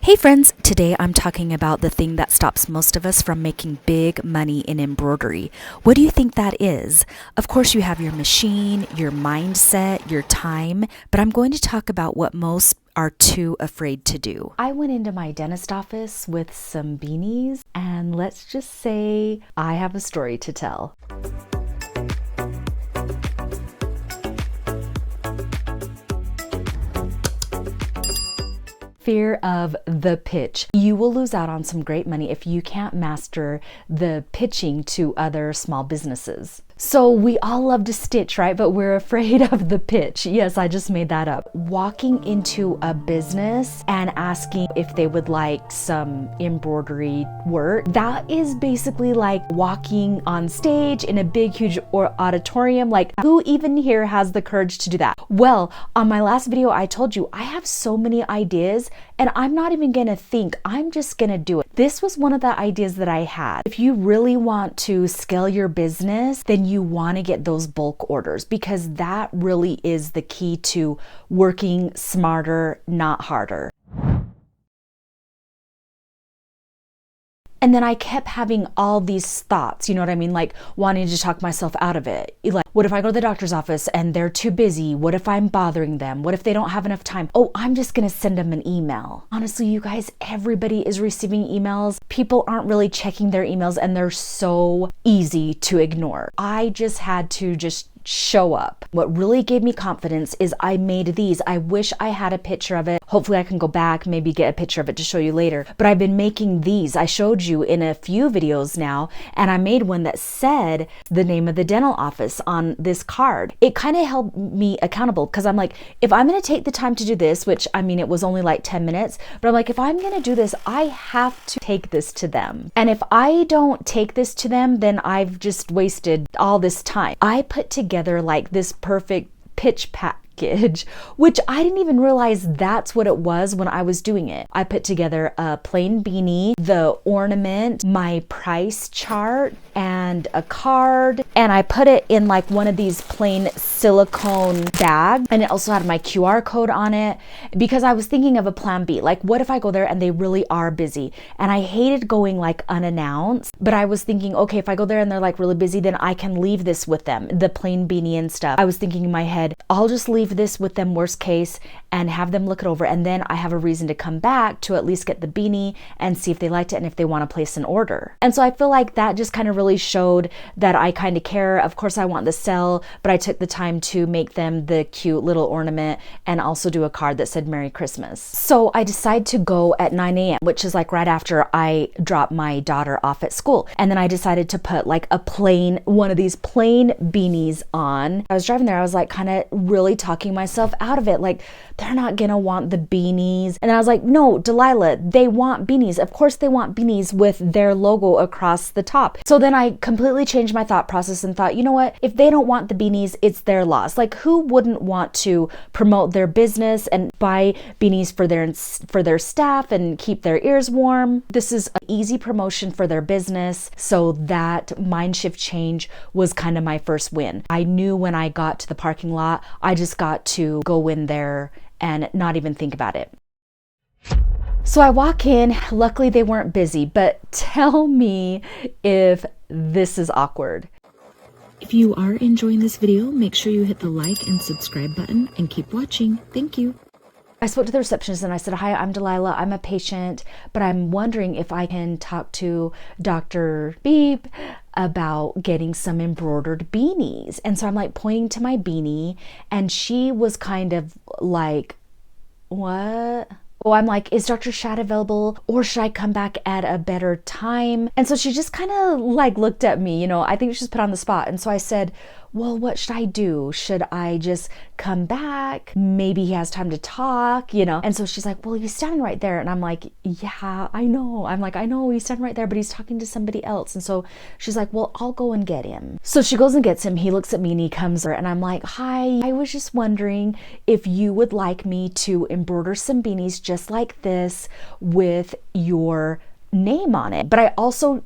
Hey friends, today I'm talking about the thing that stops most of us from making big money in embroidery. What do you think that is? Of course, you have your machine, your mindset, your time, but I'm going to talk about what most are too afraid to do. I went into my dentist office with some beanies, and let's just say I have a story to tell. Fear of the pitch. You will lose out on some great money if you can't master the pitching to other small businesses. So we all love to stitch, right? But we're afraid of the pitch. Yes, I just made that up. Walking into a business and asking if they would like some embroidery work, that is basically like walking on stage in a big, huge auditorium. Like, who even here has the courage to do that? Well, on my last video, I told you I have so many ideas and I'm not even gonna think, I'm just gonna do it. This was one of the ideas that I had. If you really want to scale your business, then you want to get those bulk orders, because that really is the key to working smarter, not harder. And then I kept having all these thoughts, you know what I mean? Like wanting to talk myself out of it. Like, what if I go to the doctor's office and they're too busy? What if I'm bothering them? What if they don't have enough time? Oh, I'm just gonna send them an email. Honestly, you guys, everybody is receiving emails. People aren't really checking their emails and they're so easy to ignore. I just had to show up. What really gave me confidence is I made these. I wish I had a picture of it. Hopefully I can go back, maybe get a picture of it to show you later. But I've been making these. I showed you in a few videos now, and I made one that said the name of the dental office on this card. It kind of held me accountable, because I'm like, if I'm going to take the time to do this, which I mean, it was only like 10 minutes, but I'm like, if I'm going to do this, I have to take this to them. And if I don't take this to them, then I've just wasted all this time. I put together like this perfect pitch package, which I didn't even realize that's what it was when I was doing it. I put together a plain beanie, the ornament, my price chart, and a card, and I put it in like one of these plain silicone bags, and it also had my QR code on it, because I was thinking of a plan B. Like, what if I go there and they really are busy? And I hated going like unannounced, but I was thinking, okay, if I go there and they're like really busy, then I can leave this with them, the plain beanie and stuff. I was thinking in my head, I'll just leave this with them worst case and have them look it over, and then I have a reason to come back to at least get the beanie and see if they liked it and if they want to place an order. And so I feel like that just kind of really showed that I kind of care. Of course I want the sell, but I took the time to make them the cute little ornament and also do a card that said Merry Christmas. So I decided to go at 9 a.m., which is like right after I dropped my daughter off at school. And then I decided to put like one of these plain beanies on. I was driving there, I was like kind of really talking myself out of it. Like, they're not gonna want the beanies. And I was like, no, Delilah, they want beanies. Of course they want beanies with their logo across the top. So then I completely changed my thought process and thought, you know what? If they don't want the beanies, it's their loss. Like, who wouldn't want to promote their business and buy beanies for their staff and keep their ears warm? This is an easy promotion for their business. So that mind shift change was kind of my first win. I knew when I got to the parking lot, I just got to go in there and not even think about it. So I walk in, luckily they weren't busy, but tell me if this is awkward. If you are enjoying this video, make sure you hit the like and subscribe button and keep watching. Thank you. I spoke to the receptionist and I said, hi, I'm Delilah. I'm a patient, but I'm wondering if I can talk to Dr. Beep about getting some embroidered beanies. And so I'm like pointing to my beanie, and she was kind of like, what? Oh, I'm like, is Dr. Shad available, or should I come back at a better time? And so she just kind of like looked at me, you know, I think she's put on the spot. And so I said, well, what should I do? Should I just come back? Maybe he has time to talk, you know? And so she's like, well, he's standing right there. And I'm like, yeah, I know. I'm like, I know he's standing right there, but he's talking to somebody else. And so she's like, well, I'll go and get him. So she goes and gets him. He looks at me and he comes over, and I'm like, hi, I was just wondering if you would like me to embroider some beanies just like this with your name on it. But I also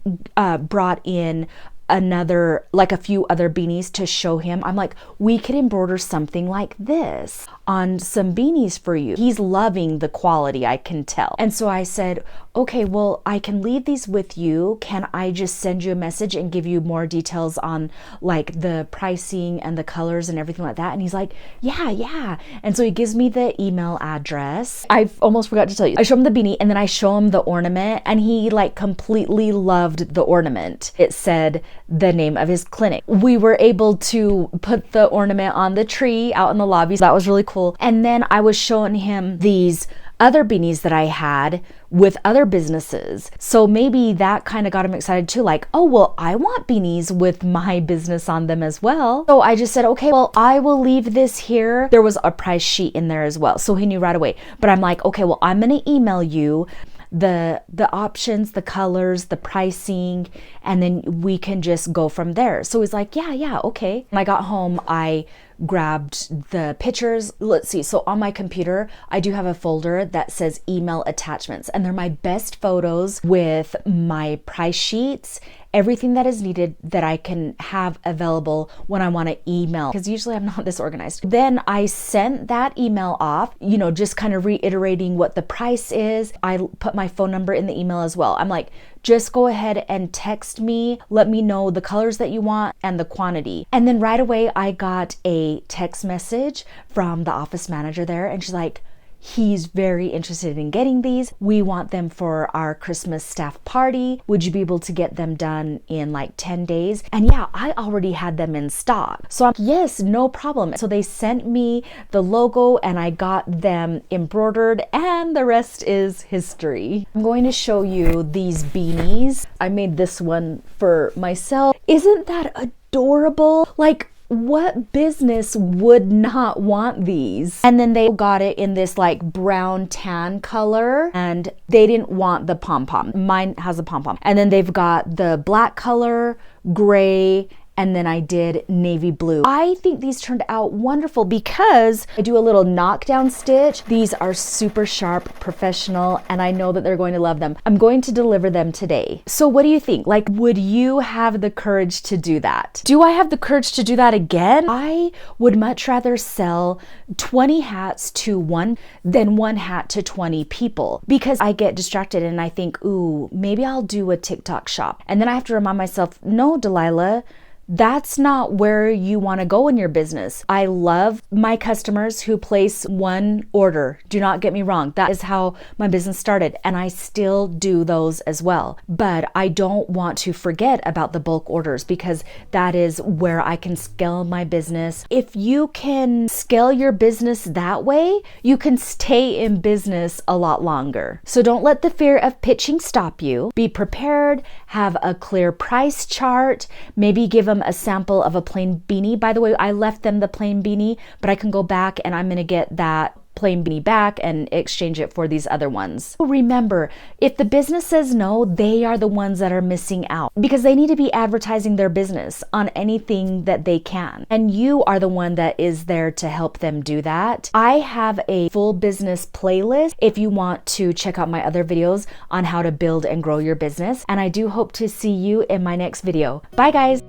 brought in a few other beanies to show him. I'm like, we could embroider something like this on some beanies for you. He's loving the quality, I can tell. And so I said, okay, well, I can leave these with you. Can I just send you a message and give you more details on like the pricing and the colors and everything like that? And he's like, yeah. And so he gives me the email address. I almost forgot to tell you. I show him the beanie and then I show him the ornament, and he like completely loved the ornament. It said the name of his clinic. We were able to put the ornament on the tree out in the lobby. So that was really cool. And then I was showing him these other beanies that I had with other businesses. So maybe that kind of got him excited too. Like, oh, well, I want beanies with my business on them as well. So I just said, okay, well, I will leave this here. There was a price sheet in there as well. So he knew right away. But I'm like, okay, well, I'm going to email you the options, the colors, the pricing, and then we can just go from there. So he's like, yeah, okay. When I got home, I grabbed the pictures. Let's see. So on my computer, I do have a folder that says email attachments, and they're my best photos with my price sheets, everything that is needed that I can have available when I want to email, because usually I'm not this organized. Then I sent that email off, just kind of reiterating what the price is. I put my phone number in the email as well. I'm like, just go ahead and text me, let me know the colors that you want and the quantity. And then right away, I got a text message from the office manager there, and she's like, he's very interested in getting these. We want them for our Christmas staff party. Would you be able to get them done in like 10 days? And yeah, I already had them in stock. So I'm, yes, no problem. So they sent me the logo and I got them embroidered, and the rest is history. I'm going to show you these beanies. I made this one for myself. Isn't that adorable? Like, what business would not want these? And then they got it in this like brown tan color, and they didn't want the pom-pom. Mine has a pom-pom. And then they've got the black color, gray, and then I did navy blue. I think these turned out wonderful because I do a little knockdown stitch. These are super sharp, professional, and I know that they're going to love them. I'm going to deliver them today. So what do you think? Like, would you have the courage to do that? Do I have the courage to do that again? I would much rather sell 20 hats to one than one hat to 20 people, because I get distracted and I think, ooh, maybe I'll do a TikTok shop. And then I have to remind myself, no, Delilah, that's not where you want to go in your business. I love my customers who place one order. Do not get me wrong. That is how my business started, and I still do those as well. But I don't want to forget about the bulk orders, because that is where I can scale my business. If you can scale your business that way, you can stay in business a lot longer. So don't let the fear of pitching stop you. Be prepared, have a clear price chart, maybe give them a sample of a plain beanie. By the way, I left them the plain beanie, but I can go back and I'm going to get that plain beanie back and exchange it for these other ones. Remember, if the business says no, they are the ones that are missing out, because they need to be advertising their business on anything that they can. And you are the one that is there to help them do that. I have a full business playlist if you want to check out my other videos on how to build and grow your business. And I do hope to see you in my next video. Bye guys.